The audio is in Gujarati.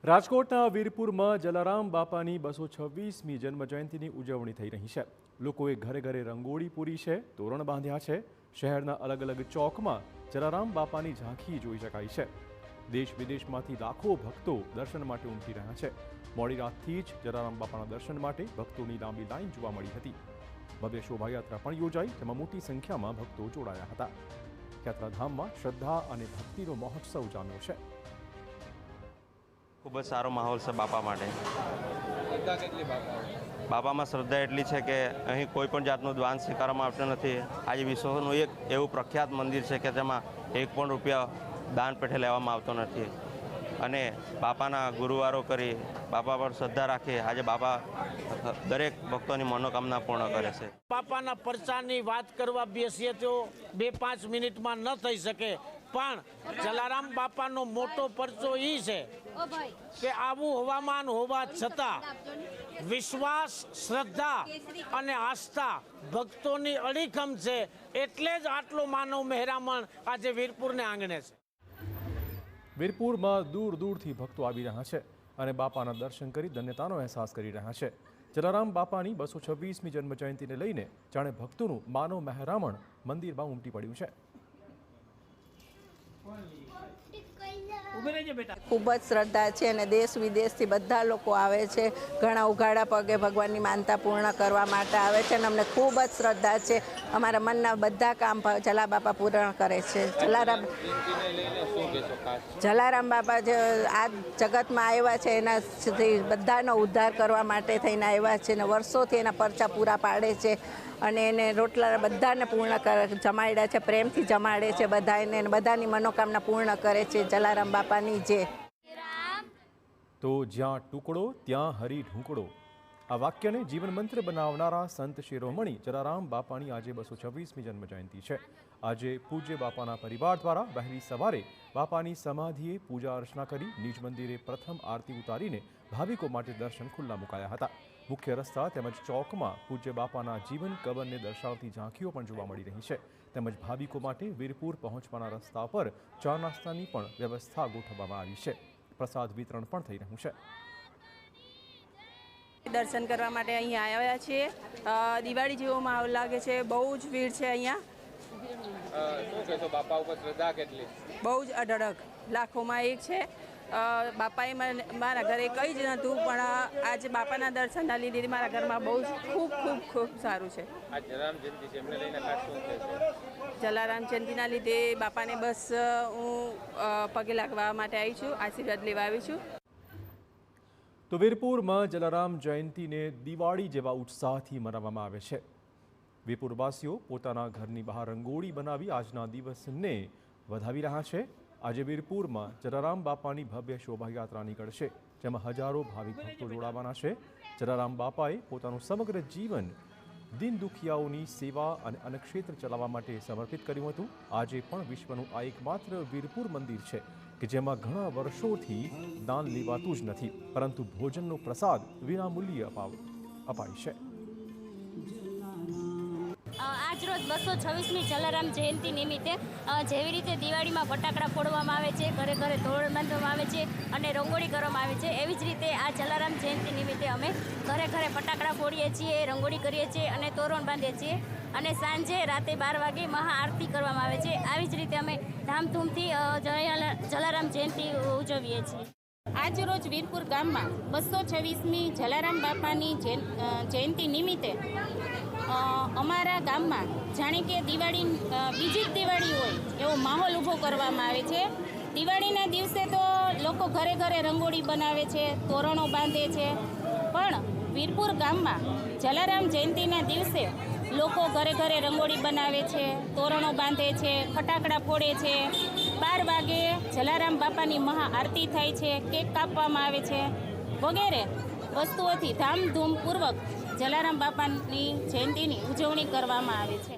રાજકોટના વીરપુરમાં જલારામ બાપાની 226મી જન્મજયંતિની ઉજવણી થઈ રહી છે। લોકોએ ઘરે ઘરે રંગોળી પૂરી છે, તોરણ બાંધ્યા છે। શહેરના અલગ અલગ ચોકમાં જલારામ બાપાની ઝાંખી જોઈ શકાય છે। દેશ વિદેશમાંથી લાખો ભક્તો દર્શન માટે ઉમટી રહ્યા છે। મોડી રાતથી જ જલારામ બાપાના દર્શન માટે ભક્તોની લાંબી લાઈન જોવા મળી હતી। ભવ્ય શોભાયાત્રા પણ યોજાઈ, જેમાં મોટી સંખ્યામાં ભક્તો જોડાયા હતા। યાત્રાધામમાં શ્રદ્ધા અને ભક્તિનો મહોત્સવ જામ્યો છે। ખૂબ જ સારો માહોલ છે બાપા માટે। બાપામાં શ્રદ્ધા એટલી છે કે અહીં કોઈ પણ જાતનું દાન સ્વીકારવામાં આવતું નથી। આજે વિશ્વનું એક એવું પ્રખ્યાત મંદિર છે કે જેમાં ₹1 દાન પેઠે લેવામાં આવતો નથી અને બાપાના ગુરુવારો કરી બાપા પર શ્રદ્ધા રાખી આજે બાપા દરેક ભક્તોની મનોકામના પૂર્ણ કરે છે। બાપાના પરચાની વાત કરવા બેસીએ તો 2-5 મિનિટમાં ન થઈ શકે, પણ જલારામ બાપાનો મોટો પરચો એ છે કે આવું હવામાન હોવા છતાં વિશ્વાસ, શ્રદ્ધા અને આસ્થા ભક્તોની અડીખમ છે, એટલે જ આટલો માનવ મહેરામણ આજે વીરપુરને આંગણે છે। વીરપુરમાં દૂર દૂરથી ભક્તો આવી રહ્યા છે અને બાપાના દર્શન કરી ધન્યતાનો અહેસાસ કરી રહ્યા છે। જલારામ બાપાની 226મી જન્મજયંતિને લઈને જાણે ભક્તોનું માનવ મહેરામણ મંદિરમાં ઉમટી પડ્યું છે। ખૂબ જ શ્રદ્ધા છે અને દેશ વિદેશથી બધા લોકો આવે છે। ઘણા ઉઘાડા પગે ભગવાનની માનતા પૂર્ણ કરવા માટે આવે છે અને અમને ખૂબ જ શ્રદ્ધા છે। અમારા મનના બધા કામ જલા બાપા પૂર્ણ કરે છે। જલારામ બાપા જે આ જગતમાં આવ્યા છે એના બધાનો ઉદ્ધાર કરવા માટે થઈને આવ્યા છે અને વર્ષોથી એના પરચા પૂરા પાડે છે અને એને રોટલા બધાને પૂર્ણ જમાડ્યા છે, પ્રેમથી જમાડે છે બધાને, બધાની મનોકામના પૂર્ણ કરે છે। જલારામ બાપાની જય। તો જ્યાં ટુકડો ત્યાં હરી ઢૂંકડો, આ વાક્યને જીવન મંત્ર બનાવનારા સંત શિરોમણી જલારામ બાપાની આજે 226મી જન્મજયંતિ છે। આજે પૂજ્ય બાપાના પરિવાર દ્વારા વહેલી સવારે બાપાની સમાધિએ પૂજા અર્ચના કરી નિજ મંદિરે પ્રથમ આરતી ઉતારીને ભાવિકો માટે દર્શન ખુલ્લા મુકાયા હતા। મુખ્ય રસ્તા તેમજ ચોકમાં પૂજ્ય બાપાના જીવન કવનને દર્શાવતી ઝાંખીઓ પણ જોવા મળી રહી છે, તેમજ ભાવિકો માટે વીરપુર પહોંચવાના રસ્તા પર ચા નાસ્તાની પણ વ્યવસ્થા ગોઠવવામાં આવી છે। પ્રસાદ વિતરણ પણ થઈ રહ્યું છે। દર્શન કરવા માટે અહીંયા આવ્યા છીએ। દિવાળી જેવો માહોલ લાગે છે, બહુ જ ભીડ છે અહીંયા। શું કહેશો, બાપા ઉપર શ્રદ્ધા કેટલી? બહુ જ અઢળક, લાખોમાં એક છે। બાપાએ મારા ઘરે કંઈ જ નહોતું, પણ આજે બાપાના દર્શનના લીધે મારા ઘરમાં બહુ જ ખૂબ સારું છે। આ જલારામ જયંતિ છે, એમને લઈને ખાસ શું કહેશો? જલારામ જયંતિના લીધે બાપાને બસ હું પગે લાગવા માટે આવી છું, આશીર્વાદ લેવા આવી છું। તો વીરપુરમાં જલારામ જયંતિને દિવાળી જેવા ઉત્સાહથી મનાવવામાં આવે છે। વીરપુરવાસીઓ પોતાના ઘરની બહાર રંગોળી બનાવી આજના દિવસને વધાવી રહ્યા છે। આજે વીરપુરમાં જલારામ બાપાની ભવ્ય શોભાયાત્રા નીકળશે, જેમાં હજારો ભાવિક ભક્તો જોડાવાના છે। જલારામ બાપાએ પોતાનું સમગ્ર જીવન દીન દુખિયાઓની સેવા અને અન્નક્ષેત્ર ચલાવવા માટે સમર્પિત કર્યું હતું। આજે પણ વિશ્વનું આ એકમાત્ર વીરપુર મંદિર છે કે જેમાં ઘણા વર્ષોથી દાન લેવાતું જ નથી, પરંતુ ભોજનનો પ્રસાદ વિનામૂલ્યે અપાય છે। આજ રોજ 226મી જલારામ જયંતિ નિમિત્તે જેવી રીતે દિવાળીમાં ફટાકડા ફોડવામાં આવે છે, ઘરે ઘરે તોરણ બાંધવામાં આવે છે અને રંગોળી કરવામાં આવે છે, એવી જ રીતે આ જલારામ જયંતિ નિમિત્તે અમે ઘરે ઘરે ફટાકડા ફોડીએ છીએ, રંગોળી કરીએ છીએ અને તોરણ બાંધીએ છીએ અને સાંજે રાતે 12 વાગે મહાઆરતી કરવામાં આવે છે। આવી જ રીતે અમે ધામધૂમથી જલારામ જયંતિ ઉજવીએ છીએ। આજ રોજ વીરપુર ગામમાં 226મી જલારામ બાપાની જયંતિ નિમિત્તે અમારા ગામમાં જાણે કે દિવાળી બીજી જ દિવાળી હોય એવો માહોલ ઊભો કરવામાં આવે છે। દિવાળીના દિવસે તો લોકો ઘરે ઘરે રંગોળી બનાવે છે, તોરણો બાંધે છે, પણ વીરપુર ગામમાં જલારામ જયંતિના દિવસે લોકો ઘરે ઘરે રંગોળી બનાવે છે, તોરણો બાંધે છે, ફટાકડા ફોડે છે। 12 વાગે જલારામ બાપાની મહાઆરતી થાય છે, કેક કાપવામાં આવે છે, વગેરે વસ્તુઓથી ધામધૂમપૂર્વક જલારામ બાપાની જયંતિની ઉજવણી કરવામાં આવે છે।